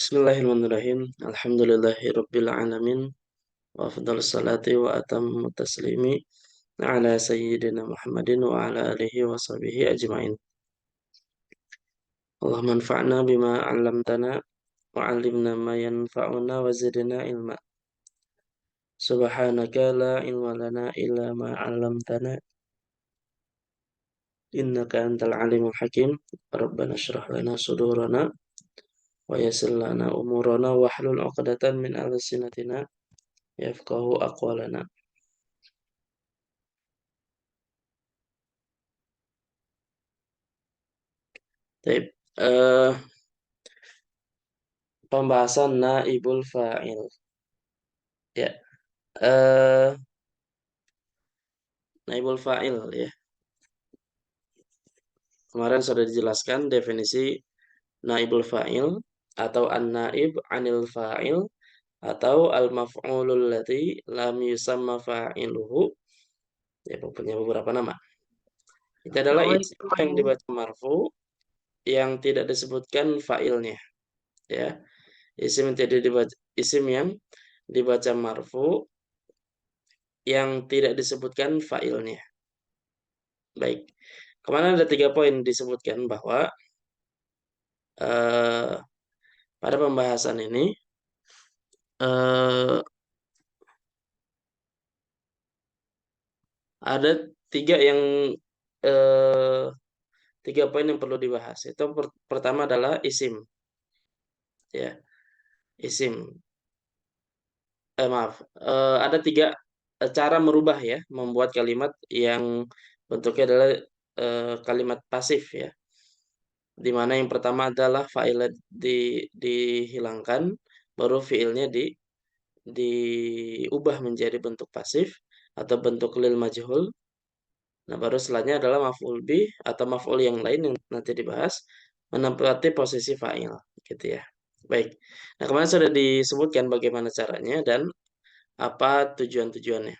Bismillahirrahmanirrahim. Alhamdulillahirabbil alamin. Wa afdhalus salati wa atammu taslimi ala sayyidina Muhammadin wa ala alihi wa sahbihi ajmain. Allahumma anfa'na bima 'allamtana wa 'allimna ma yanfa'una wa zidna ilma. Subhanaka la ilma lana illa ma 'allamtana innaka antal alimul hakim. Rabbana shrah lana sudurana wa yassir lana umurana wahlul 'uqdatam min alsinatina yafqahu aqwalana. Baik, pembahasan naibul fa'il. Ya, eh naibul fa'il ya. Kemarin sudah dijelaskan definisi naibul fa'il atau an-naib 'anil fa'il atau al-maf'ulul ladzi lam yusamma fa'iluhu. Ya, punya beberapa nama. Itu adalah isim yang dibaca marfu yang tidak disebutkan fa'ilnya, ya. Isim yang dibaca marfu yang tidak disebutkan fa'ilnya. Baik. Kemarin ada 3 poin disebutkan bahwa eh, pada pembahasan ini eh, ada tiga yang eh, 3 poin yang perlu dibahas. Itu pertama adalah isim, ya, isim. Maaf, ada 3 cara merubah ya, membuat kalimat yang bentuknya adalah kalimat pasif ya. Di mana yang pertama adalah fa'ilnya dihilangkan, baru fiilnya diubah menjadi bentuk pasif atau bentuk lil majhul. Nah, baru selanjutnya adalah maf'ul bih atau maf'ul yang lain yang nanti dibahas menempati posisi fa'il gitu ya. Baik. Nah, kemarin sudah disebutkan bagaimana caranya dan apa tujuan-tujuannya.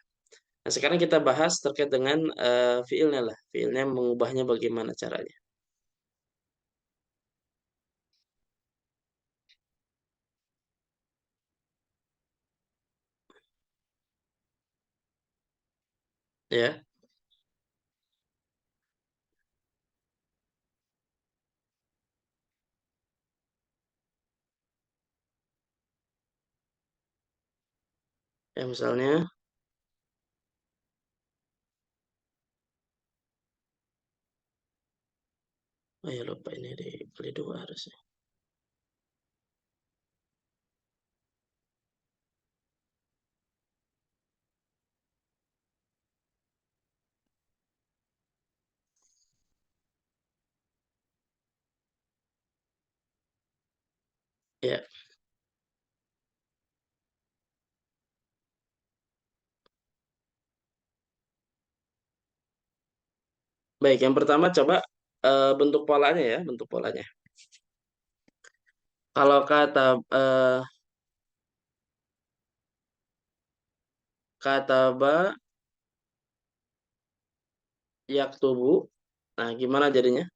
Nah, sekarang kita bahas terkait dengan fiilnya lah. Fiilnya mengubahnya bagaimana caranya. Ya. Ya, misalnya, oh ya lupa ini dikali 2 harusnya. Ya. Baik, yang pertama coba bentuk polanya ya, bentuk polanya. Kalau kata kataba yaktubu, nah gimana jadinya?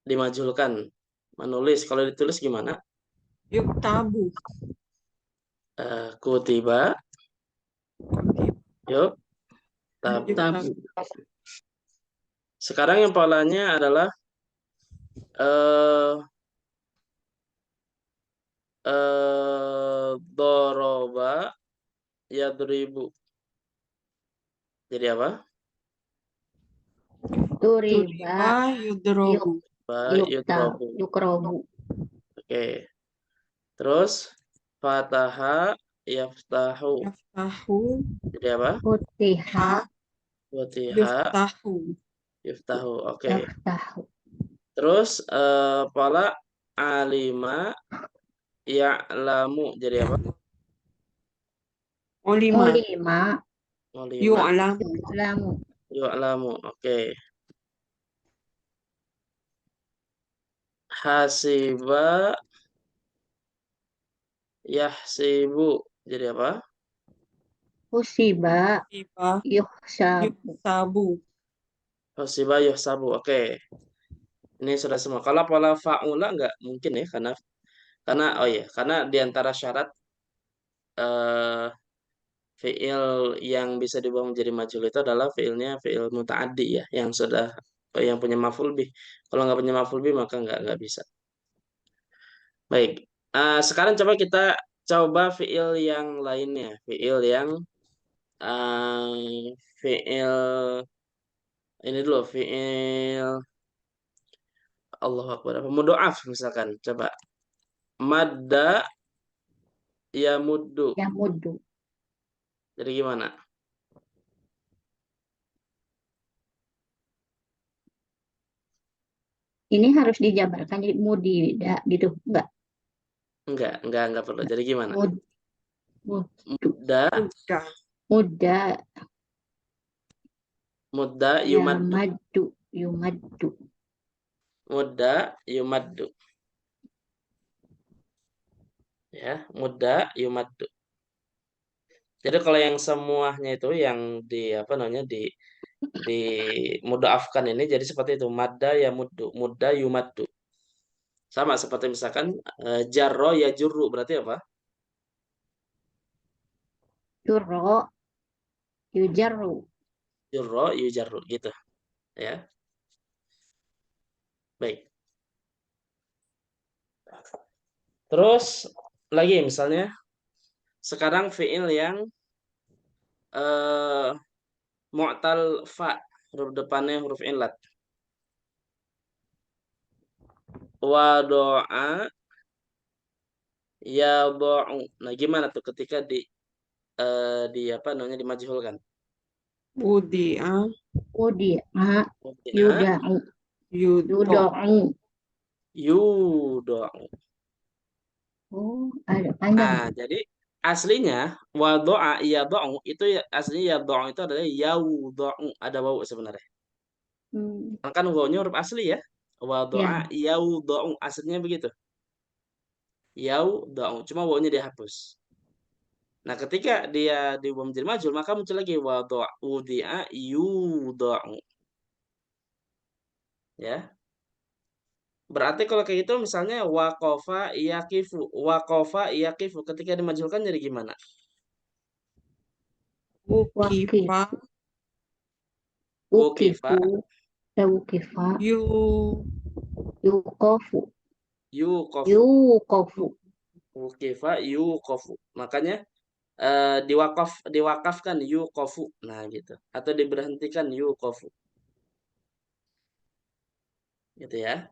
Dimajulkan, menulis. Kalau ditulis gimana? Yuktabu. Kutiba, yuk, tabu. Sekarang yang polanya adalah eh doroba yadribu. Jadi apa? Turiba yudrobu. Yudrobu. Yukrobu. Oke. Terus fataha yaftahu. Yaftahu. Jadi apa? Futiha. Futiha Yuftahu. yaftahu. Oke. Yaftahu. Terus pola alima ya'lamu. Jadi apa? Ulima. Ulima. Alima Yu'lam. Yu'lamu. ya'lamu. Oke. Hasiba yahsibu. Jadi apa? Husiba. Iba. Yuhsabu. Yuktabu. Hasiba yuhsabu. Oke. Ini sudah semua. Kalau pola fa'ula nggak mungkin ya karena di antara syarat eh fiil yang bisa diubah menjadi majhul itu adalah fiil muta'addi ya, yang sudah yang punya maf'ul bih. Kalau nggak punya maf'ul bih maka nggak bisa. Baik. Sekarang coba fiil yang lainnya, fiil ini dulu, fiil Allahu Akbar. Apa mudhoaf misalkan. Coba madda ya muddu. Yamuddu. Jadi gimana? Ini harus dijabarkan jadi mudida gitu. Enggak perlu. Jadi gimana? Mud, muddu. Mudda, Mudah. Mudda mudda yumaddu. yamaddu. Yumaddu. Mudda yumaddu. Ya, mudda yumaddu. Jadi kalau yang semuanya itu yang di apa namanya di mudhaafkan ini jadi seperti itu. Madda ya mudda yumaddu. Sama seperti misalkan jarro ya jurru berarti apa? Yurro. Yujarru. Jurro yujarru gitu ya. Baik. Terus lagi misalnya sekarang fiil yang eh mu'tal fa, huruf depannya huruf illat. Wado'a ya do'u. Nah, gimana tuh ketika di apa namanya dimajhulkan? Wudi'a. Wudi'a. Wudi'a Yuda'u. Yudo. Yuda'u. yudo'u. Oh, ada panjang. Nah, jadi aslinya wado'a ya do'u itu ya, aslinya ya do'u itu adalah yaudo'u. Ada wawu sebenarnya. Hmm, Kan wawunya huruf asli ya. Wado'a ya. yaudo'u. Aslinya begitu. Yaudo'u. Cuma wawunya dihapus. Nah, ketika dia diubah menjadi majhul, maka muncul lagi wado'a wudi'a yudo'u. Ya. Berarti kalau kayak gitu misalnya wakofa yakifu ketika dimajhulkan jadi gimana? Wakif. Wukifa. Wukifa Wukifu. Wukifa. Yu. Yukofu. yukofu. Yukofu. Wukifa yukofu. Makanya diwakafkan yukofu. Nah gitu. Atau diberhentikan yukofu. Gitu ya.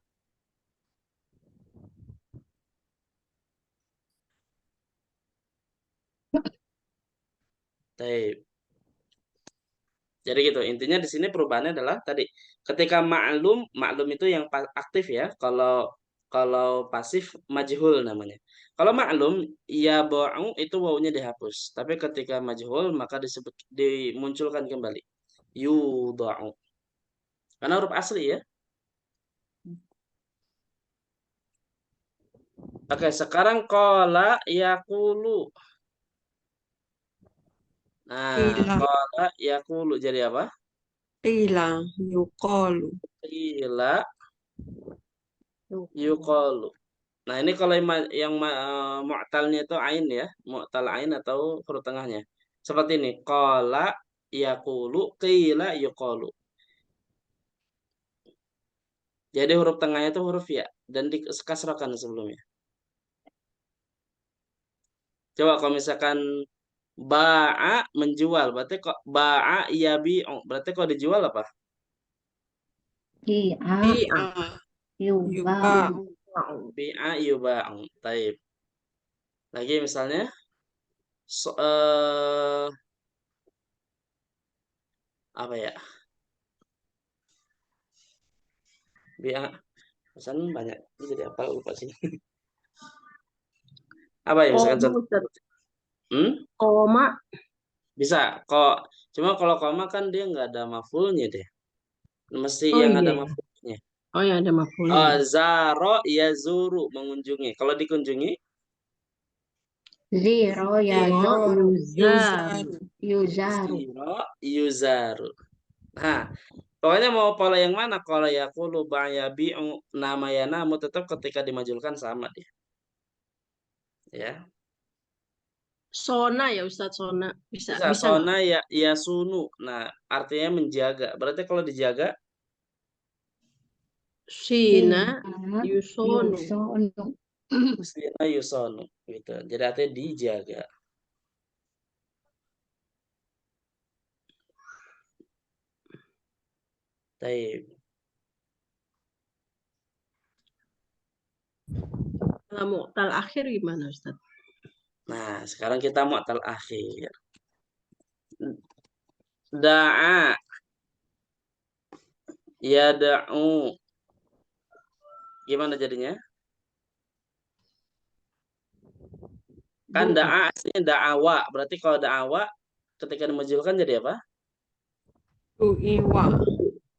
Baik. Jadi gitu. Intinya di sini perubahannya adalah tadi ketika maklum itu yang aktif ya. Kalau kalau pasif majhul namanya. Kalau maklum ya ba'u itu wawunya dihapus. Tapi ketika majhul maka dimunculkan kembali. Yudha'u. Karena huruf asli ya. Oke, sekarang qala yaqulu. Nah, Qila. qala yaqulu jadi apa? Qila. Yuqalu. Qila Yukofu. yuqalu. Nah, ini kalau mu'talnya itu ain ya, mu'tal ain atau huruf tengahnya. Seperti ini, qala yaqulu qila yuqalu. Jadi huruf tengahnya itu huruf ya dan dikasrahkan sebelumnya. Coba kalau misalkan ba'a menjual, berarti kok ba'a yabi'u, berarti kalau dijual apa? Iya. Bi'a. Yuba'u. Yuba'u. Bi'a yuba'u. Taib. Lagi misalnya apa ya? Bi'a pesan banyak. Ini jadi apa lupa sih. Apa ya misalkan Koma, contoh? Ustaz. Hmm? Koma. Bisa kok. Cuma kalau koma kan dia nggak ada mafulnya deh. Mesti Oh yang ada iya. mafulnya. Oh ya, ada mafulnya. Zaro yazuru mengunjungi. Kalau dikunjungi Zero ya zo Zero. yuzaru. Yuzaru. Yuzaru. ziro yuzaru. Nah, Pokoknya mau pola yang mana? Kalau yaqulu ba'ya bi'u nama ya namu tetap ketika dimajulkan sama dia. Ya. Sona ya Ustadz, Sona. Bisa Bisa bisa nggak? sona ya sunu. Nah, artinya menjaga. Berarti kalau dijaga Sina Sina Yusonu. yusonu. sina yusonu gitu. Jadi artinya dijaga. Taib. Kalau mu'tal akhir gimana Ustadz? Nah, sekarang kita mu'tal akhir. Da'a yada'u. Gimana jadinya? Kan Doa. da'a aslinya da'awa. Berarti kalau da'awa ketika dimajulkan jadi apa? Du'iwa.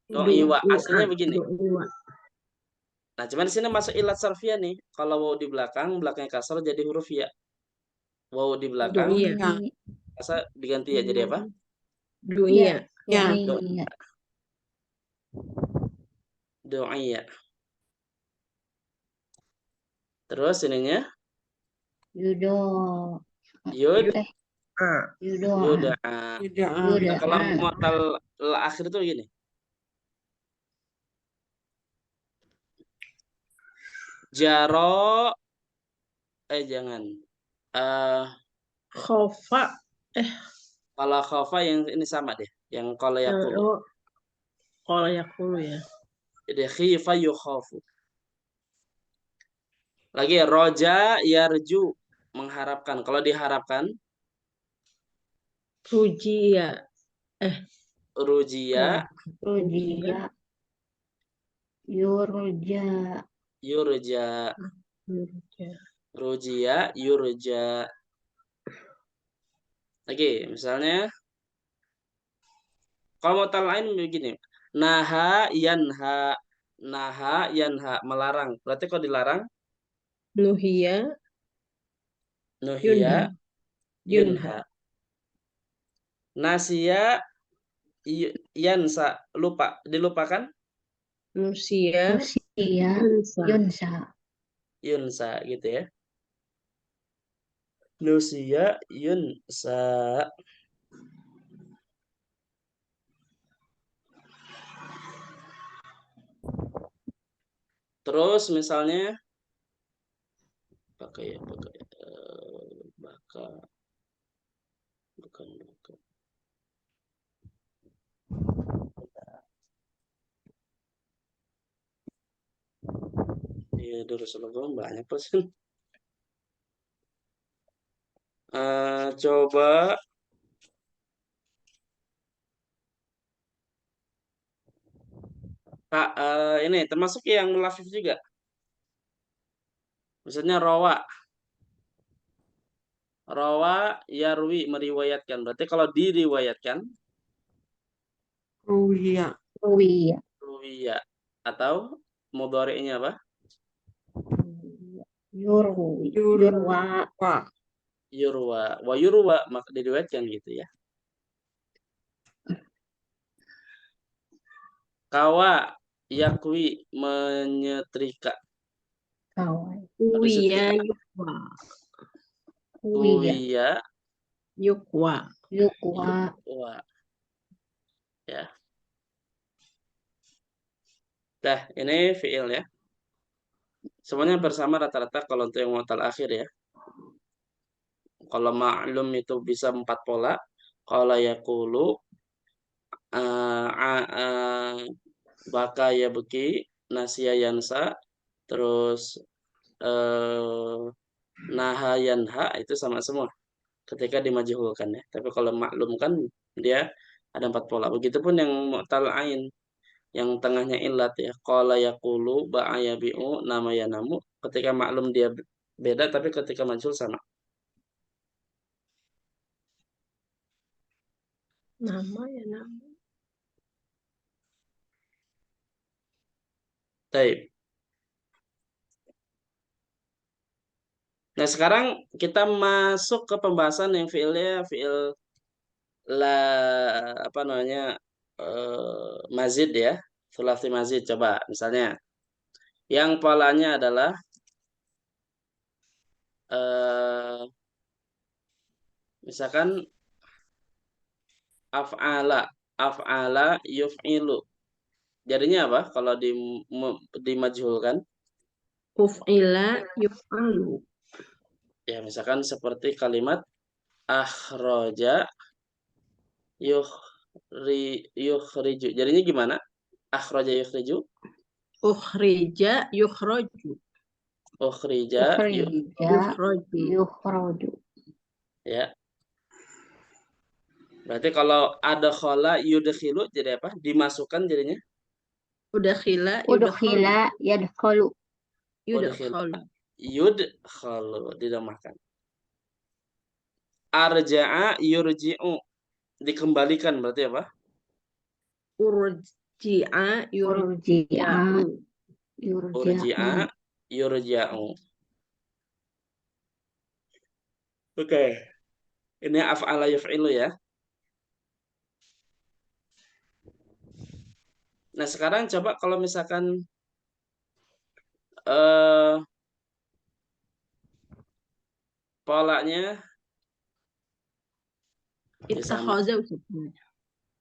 Do'iwa. Aslinya begini. Doa. Nah, cuman di sini masuk ilat sarfiyah nih. Kalau waw di belakangnya kasar jadi huruf ya. Waw di belakang Doia. Doi. kasar diganti ya jadi apa? Doia. Ya. Doi. Do'iyya. Terus ininya Yudo. yud Eh, yudoa. yuda'a. Yuda'a. Nah, kalau Yudoa. mu'tal akhir itu gini. Jaro jangan. Eh Khofa. kalau khafa yang ini sama deh. Yang kalau yaqulu. Oh, kalau yakulu ya. Jadi khifa yukhafu. Lagi roja yarju mengharapkan. Kalau diharapkan Rujia. rujia Rujia. Yurja. yurja. Rujia. Rujia yurja. Lagi misalnya kalau mau lain begini. Naha yanha. Naha yanha melarang. Berarti kalau dilarang Nuhia. nuhia Yunha. yunha. Nasia yansa lupa dilupakan Nusia. Rusia. Yunsa. Yunsa. yunsa gitu ya. Nusia yunsa. Terus misalnya pakai baka bukan baka. Iya, Darussalam banyak persen. Coba Kak, ini termasuk yang lafif juga. Misalnya rawa. Rawa yarwi meriwayatkan. Berarti kalau diriwayatkan Ruhiya. Ruwiya. ruwiya atau mudhari'nya apa? Yurwu. Yurwa. Yurwa. Yurwa. Wa yurwa maka diriwayatkan gitu ya. Kawa yakwi menyetrika. Kawan. Uya. Yukwa. Uwiya. Uwiya Yukwa. Yukwa. wa ya. Dah, ini fiil ya. Semuanya bersama rata-rata kalau untuk yang mu'tal akhir ya. Kalau ma'lum itu bisa 4 pola. Kalau yaqulu baka ya beki, nasya yansa, terus naha yanha itu sama semua ketika dimajhulkan ya. Tapi kalau maklum kan dia ada 4 pola. Begitupun yang mu'tal ain yang tengahnya ilat ya. Qala yaqulu ba'a yabi'u nama yanamu ketika maklum dia beda tapi ketika majhul sama. Nama ya nama. Baik. Nah, sekarang kita masuk ke pembahasan yang fiilnya fiil la apa namanya? mazid ya, sulasi mazid. Coba misalnya yang polanya adalah misalkan af'ala yuf'ilu. Jadinya apa kalau dimajhulkan? Uf'ila yuf'alu. Ya, misalkan seperti kalimat akhraja yukhriju. Jadinya gimana? Akhraja yukhriju, Ukhrija yukhraju. ukhrija Ukhrija Yukhraju. yukhraju. ya. Berarti kalau ada khala yudkhilu jadi apa? Dimasukkan jadinya Udkhila Udkhila yadkhulu. yudkhalu. yudkhalu, didamahkan. Arja'a yurji'u, dikembalikan berarti apa? Urji'a Urji'a yurja'u. Urji'a yurja'u. Oke. Ini af'ala yuf'ilu ya. Nah, sekarang coba kalau misalkan polanya Ittakhaza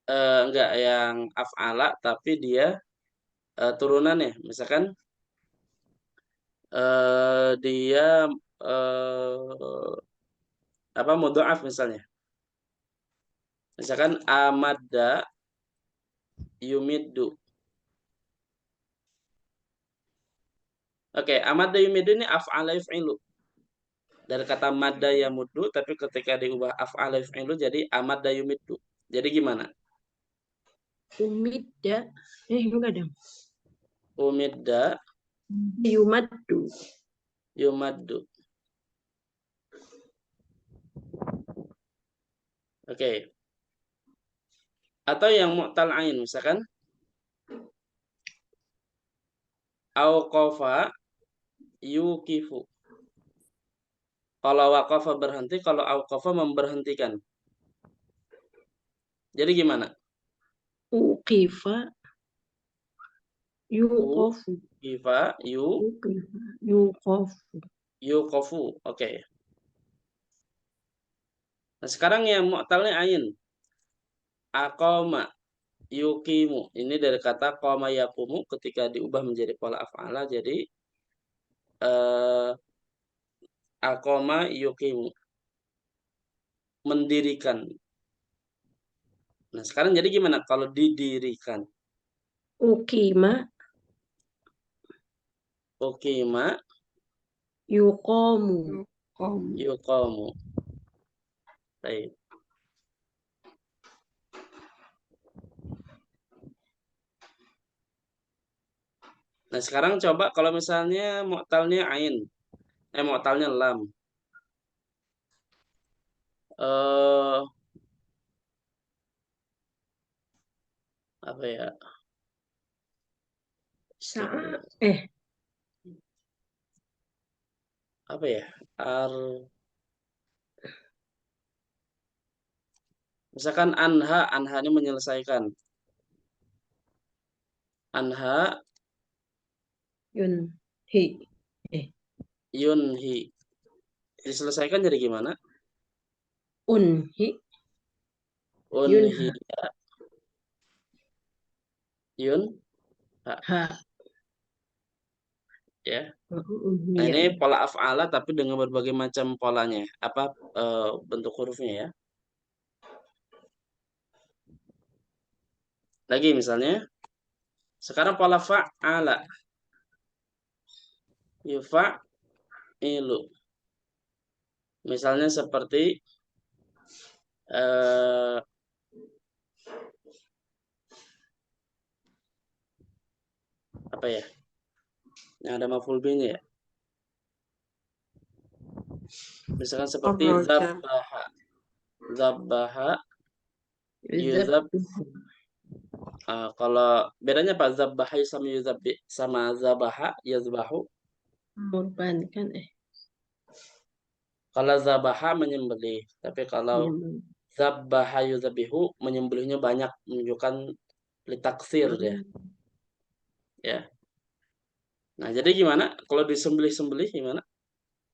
enggak yang af'ala tapi dia turunan ya. Misalkan dia apa mudha'af misalnya. Misalkan amadda yumiddu. Oke, amadda yumiddu ini af'ala yuf'ilu. Dari kata madda yamuddu, tapi ketika diubah af'ala yuf'ilu jadi amadda yumiddu. Jadi gimana? umidda enggak dong. Umidda Yumaddu. yumaddu. Oke. Atau yang mu'tal ain misalkan auqafa yuqifu. Kalau waqafa berhenti, kalau auqafa memberhentikan. Jadi gimana? Uqifa yuqafu. Uqifa Yuqafu. yuqafu. Oke. Nah, sekarang yang mu'talnya ain. Aqama yuqimu. Ini dari kata qama yaqumu ketika diubah menjadi pola af'ala jadi aqama yuqimu. Mendirikan. Nah, sekarang jadi gimana kalau didirikan? Uqima Uqima yuqamu. yuqamu. Baik. Nah, sekarang coba kalau misalnya mu'talnya ain. Mu'talnya lam. Apa ya? Apa ya? Misalkan anha ini menyelesaikan. Anha Yunhi. yunhi. Diselesaikan jadi gimana? Unhi. Unhi yun Ha. ya. Unhi. Nah, ini pola af'ala tapi dengan berbagai macam polanya. Apa bentuk hurufnya ya? Lagi misalnya sekarang pola fa'ala. Yufa'ilu. Misalnya seperti apa ya? Yang ada maf'ul bihnya ya. Misalkan seperti zabbaha yuzab. Kalau bedanya Pak zabbaha sama yuzabbi sama zabaha yazbahu. Mengorbankan Kalau zabaha menyembelih, tapi kalau zabbaha yuzabihu menyembelihnya banyak, menunjukkan Litaksir dia. Ya. Nah, jadi gimana? Kalau disembelih-sembelih gimana?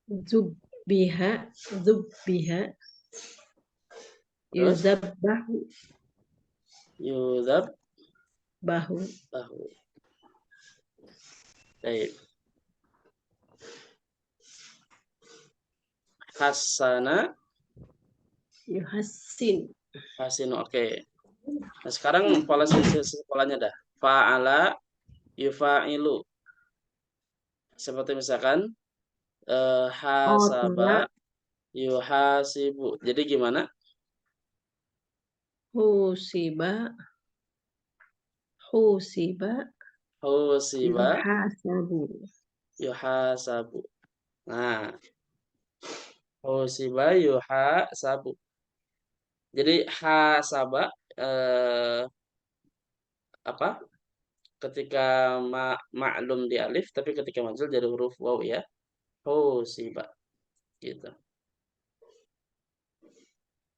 Zubbiha, zubbiha, Terus yuzabbahu, yuzab bahu, bahu. Baik. Hasana yuhassin, hasinu. Oke. Nah, sekarang polanya dah. Fa'ala yufa'ilu. Seperti misalkan hasaba qatala, yuhasibu. Jadi gimana? husiba, husiba, Husiba yuhasabu. yuhasabu. Nah, husiba yuhasabu. Jadi hasaba apa? Ketika ma'lum di alif, tapi ketika majhul jadi huruf waw ya. Husiba gitu.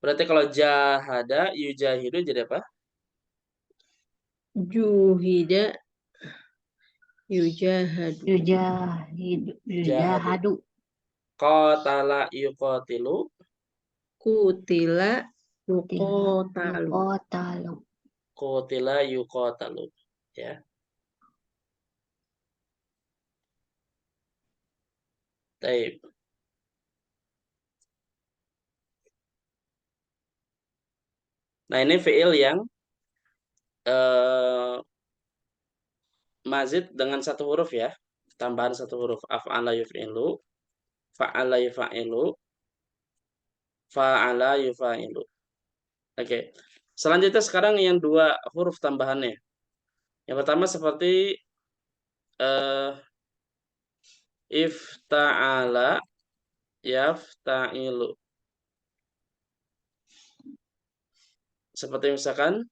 Berarti kalau jahada yujahidu jadi apa? Juhida, yujahadu. Yujahidu. Jahadu. Yujahadu. Qatala yuqatilu. Kutila, yuqotalu. Yuqotalu. Qutila yuqatalu. Ya. Baik. Nah, ini fiil yang mazid dengan satu huruf ya. Tambahan satu huruf. Af'ala yuf'ilu, fa'ala yufa'ilu, fa'ala yufa'ilu. Oke. Selanjutnya sekarang yang dua huruf tambahannya. Yang pertama seperti ifta'ala yafta'ilu. Seperti misalkan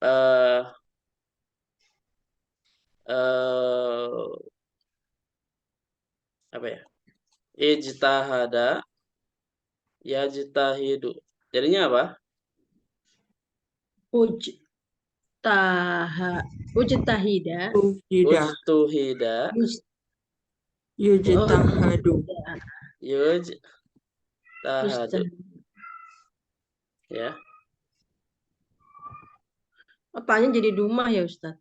eh apa ya? Ijtahada yajtahidu. Jadinya apa? Ujtahida, Ujida. Ujtuhida Yujtahadu. yujtahadu. Ya, Apanya jadi dumah ya Ustaz?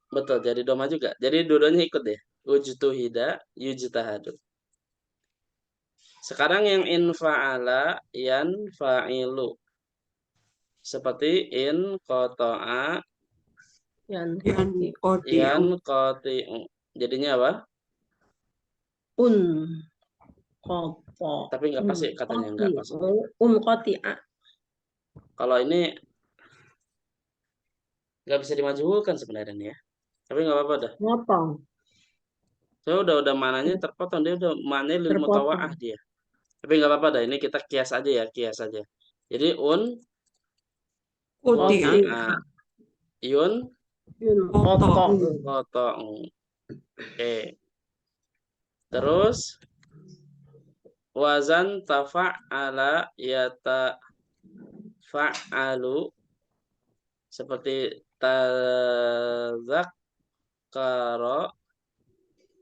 betul. Jadi doma juga. Jadi dua-duanya ikut deh. Ujtuhida yujtahadu. Sekarang yang infa'ala yanfa'ilu. Seperti in qata'a Yang Yanqati'u. yanqati'u. Jadinya apa? un kopo, Tapi nggak pasti katanya, nggak pasti. koti'a. Kalau ini nggak bisa dimajhulkan sebenarnya nih ya. Tapi nggak apa-apa dah. Motong, Saya udah mananya terpotong, dia udah mananya lil mutawa'ah terpotong. dia. Tapi nggak apa-apa dah. Ini kita kias aja ya, kias aja. Jadi Quti'a. qati'a yun Koto. qata'u. Oke. Terus wazan tafa'ala yatafa'alu seperti tazakkara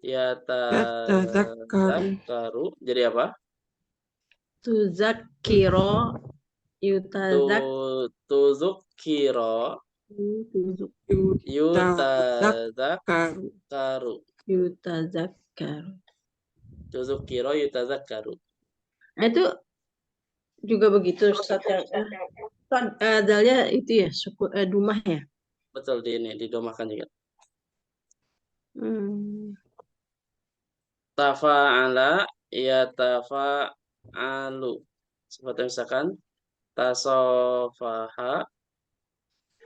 yatazakkaru. Jadi apa? Tuzakiro, yutazak, Tuzukkira Yutazakkaru. yutazakkaru. yutazakar. Tuzukkira yutazakkaru. Nah, itu juga begitu Ustaz yang dalnya itu ya suku dumah ya. Betul, di ini didomakan juga. Tafa'ala yatafa'alu. Seperti misalkan tasofaha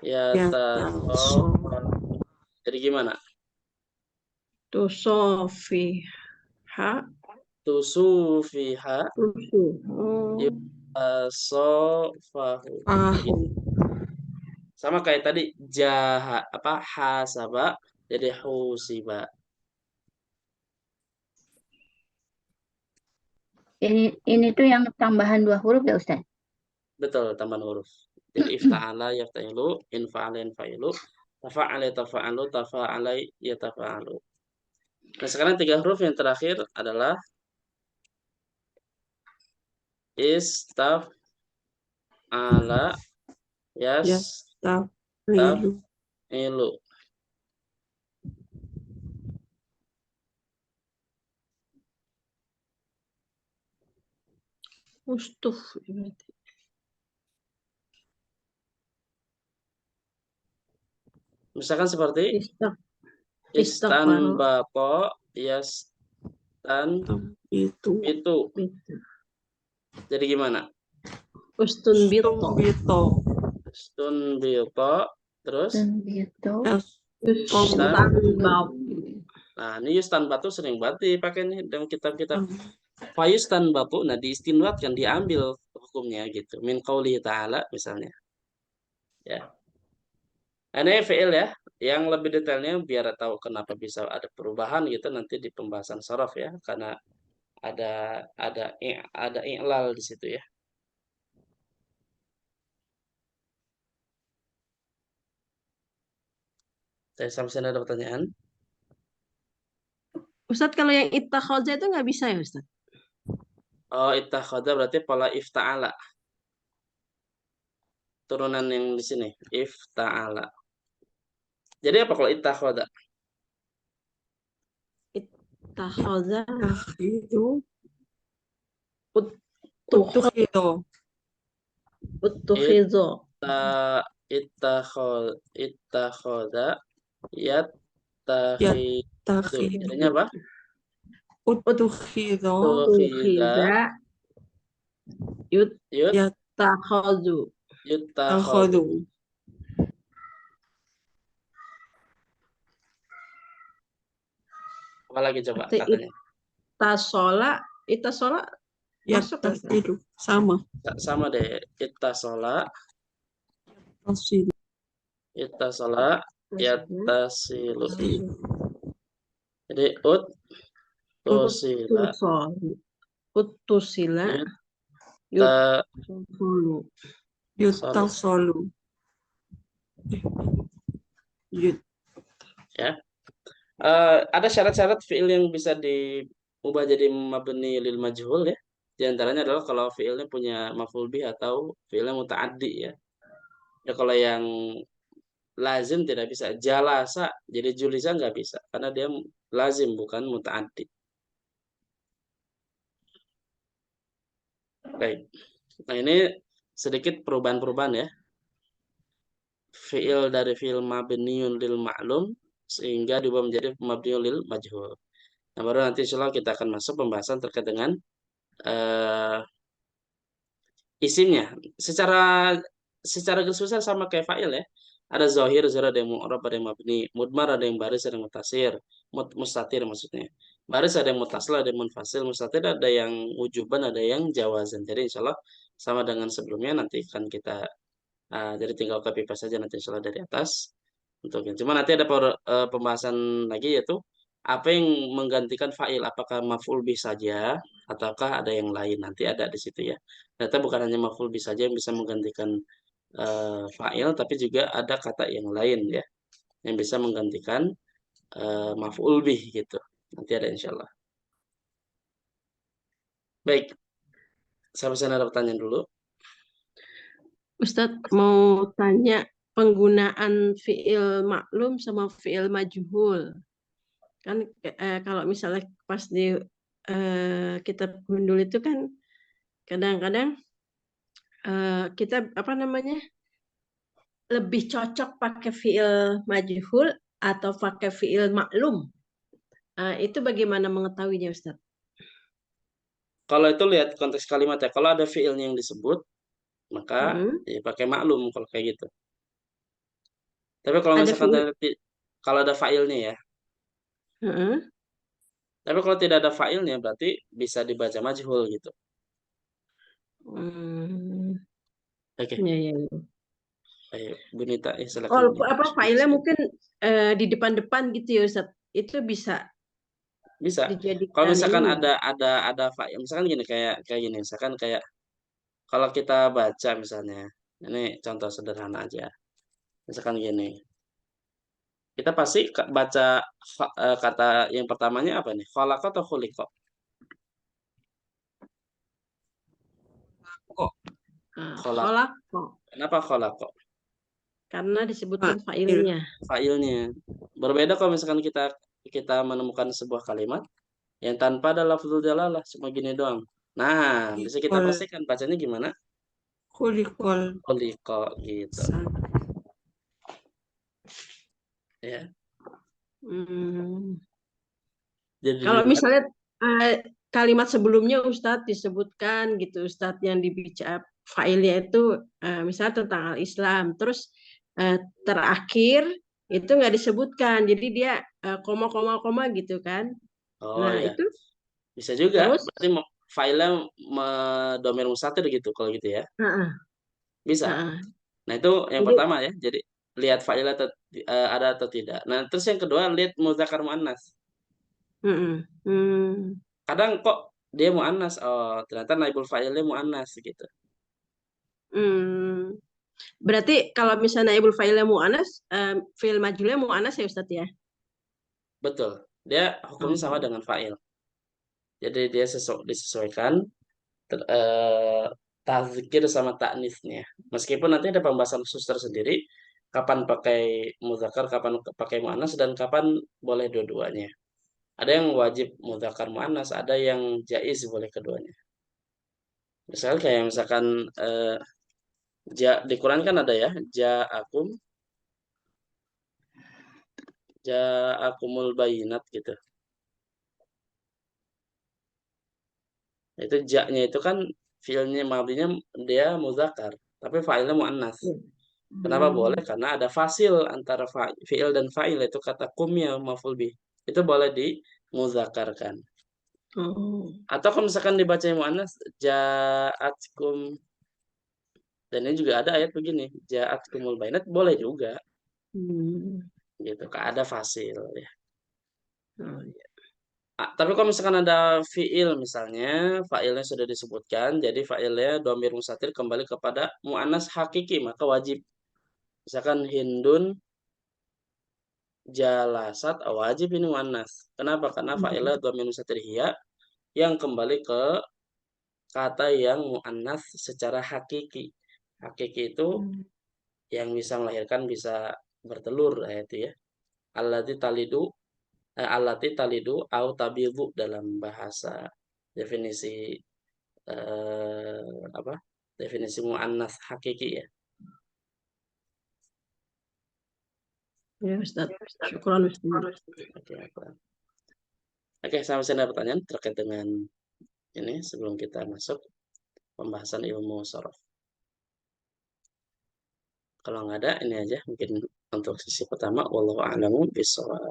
yatasofahu. Jadi gimana? Tusofiha, Tusufiha tusu. tasofahu. Ahu. Sama kayak tadi hasaba jadi husiba. Ini tuh yang tambahan 2 huruf ya Ustaz? Betul, tambahan huruf. Jadi ifta'ala yafta'ilu, infa'ala yanfa'ilu, Tafa'ala tafa'alu, tafa'ala yatafa'alu. Nah, sekarang 3 huruf yang terakhir adalah istaf'ala, Yastafilu. yastafilu. Ustuf. Misalkan seperti Istighfar. istanbato, yastan Itu. itu. Jadi gimana? Ustunbito. Bito. Istunbito, terus Gitu. Ustanbab. nah ini yustanbatu sering banget dipakai nih dalam kitab-kitab. Fayustanbatu, nah diistinbatkan, diambil hukumnya gitu. Min qaulihi ta'ala misalnya. Ya. Ini fi'il ya. Yang lebih detailnya biar tahu kenapa bisa ada perubahan gitu nanti di pembahasan sharaf ya, karena ada ada i'lal di situ ya. Saya sampai sini ada pertanyaan. Ustadz, kalau yang ittakhadha itu nggak bisa ya Ustadz? Oh, ittakhadha berarti pola ifta'ala. Turunan yang di sini, ifta'ala. Jadi apa kalau ittakhadha? Ittakhadha Itu. uttukhido. Uttukhido. Ittakhadha yattakhidhu. Jadinya apa? Uttukhido. Tukhidha Takhadhu. yuttakhadhu. Apa lagi coba Berarti katanya? Itasola masuk kan? Itu sama. Sama deh. Ittasola yattasilu. Jadi uttusila Uttusila ta Yutasolu. ya. Ada syarat-syarat fiil yang bisa diubah jadi mabni lil majhul ya. Di antaranya adalah kalau fiilnya punya maf'ul bih atau fiilnya muta'addi ya. Ya kalau yang lazim tidak bisa. Jalasa jadi julisa nggak bisa karena dia lazim bukan muta'addi. Baik. Nah, ini sedikit perubahan-perubahan ya. Fiil dari fiil mabniun lil ma'lum sehingga diubah menjadi mabniun lil majhul. Nah, baru nanti insyaallah kita akan masuk pembahasan terkait dengan isimnya. Secara garis besar sama kayak fa'il ya. Ada zahir, ada yang mu'rab, ada yang mabni, mudmar, ada yang baris, ada yang mutasir, mustatir maksudnya. Baris ada yang mutasil, ada yang munfasil, mustatir ada yang wujuban, ada yang jawazan. Jadi insyaallah sama dengan sebelumnya nanti akan kita jadi tinggal copy paste saja nanti insyaallah dari atas untuk yang. Cuma nanti ada pembahasan lagi yaitu apa yang menggantikan fa'il, apakah maf'ul bih saja ataukah ada yang lain, nanti ada di situ ya. Ternyata bukan hanya maf'ul bih saja yang bisa menggantikan fa'il, tapi juga ada kata yang lain ya yang bisa menggantikan maf'ul bih gitu. Nanti ada insyaallah. Baik. Sampai sana ada pertanyaan dulu. Ustadz mau tanya penggunaan fiil maklum sama fiil majhul. Kan kalau misalnya pas di kitab gundul itu kan kadang-kadang kita apa namanya lebih cocok pakai fiil majhul atau pakai fiil maklum. Itu bagaimana mengetahuinya Ustadz? Kalau itu lihat konteks kalimatnya. Kalau ada fiilnya yang disebut, maka ya pakai maklum kalau kayak gitu. Tapi kalau Ada misalkan fiil. kalau ada failnya ya. Tapi kalau tidak ada failnya berarti bisa dibaca majhul gitu. Oke. Ya. Ayo, Bunita, silakan. Kalau apa failnya mungkin di depan-depan gitu ya Ustadz. Itu bisa dijadikan kalau misalkan ini. ada fail, misalkan gini kayak gini, misalkan kayak kalau kita baca misalnya, ini contoh sederhana aja. Misalkan gini. Kita pasti baca kata yang pertamanya apa nih? Khalaqa atau khuliqa? Kok. Kholak kok. Kenapa khalaqa? Karena disebutkan Fa'il. fa'ilnya. Fa'ilnya. Berbeda kalau misalkan kita menemukan sebuah kalimat yang tanpa ada lafzul jalalah, cuma gini doang. Nah, bisa kita pastikan bacanya gimana? Khuliqal Khuliqa gitu. insan. Ya. Hmm. Jadi Kalau misalnya kalimat sebelumnya Ustadz disebutkan gitu, Ustadz yang dibaca failnya itu misalnya tentang al-Islam, terus terakhir itu nggak disebutkan, jadi dia koma gitu kan. oh Nah ya, itu bisa juga. terus Berarti filenya domir mustatir gitu kalau gitu ya. heeh, Bisa. heeh. Nah, itu yang Jadi pertama ya. Jadi lihat file ada atau tidak. Nah, terus yang kedua lihat muzakkar muannas. Kadang kok dia muannas, oh ternyata naibul fa'ilnya muannas gitu. Berarti kalau misalnya naibul fa'ilnya mu'annas, fi'il majhulnya mu'annas ya Ustadz ya? Betul. Dia hukumnya sama dengan fa'il. Jadi dia disesuaikan tazkir sama ta'nisnya. Meskipun nanti ada pembahasan khusus tersendiri kapan pakai muzakkar, kapan pakai muannas dan kapan boleh dua-duanya. Ada yang wajib muzakkar muannas, ada yang jaiz boleh keduanya. Misalnya kayak misalkan di Quran kan ada ya, ja'akumul bayinat gitu. Itu ja-nya itu kan fiilnya madhinya dia muzakkar, tapi fa'ilnya muannas. Kenapa boleh? Karena ada fasil antara fiil dan fa'il, itu kata kum ya maf'ul bih. Itu boleh dimudzakarkan. Atau kalau misalkan dibaca muannas ja'atkum, dan ini juga ada ayat begini, ja'atkumul bayinat boleh juga. Gitu, ada fasil ya. Tapi kalau misalkan ada fiil misalnya, fa'ilnya sudah disebutkan, jadi fa'ilnya dhamir mustatir kembali kepada muannas hakiki, maka wajib. Misalkan Hindun jalasat, wajib ini muannas. Kenapa? Karena fa'ilnya dhamir mustatir hiya yang kembali ke kata yang muannas secara hakiki. Hakiki itu yang bisa melahirkan, bisa bertelur itu ya. Allati talidu au tabidu dalam bahasa definisi definisi muannas hakiki ya. Ya Ustaz, syukran Ustaz. Oke, sampai sini ada pertanyaan terkait dengan ini sebelum kita masuk pembahasan ilmu sorof. Kalau nggak ada, ini aja mungkin untuk sesi pertama. Wallahu a'lamu bishawab.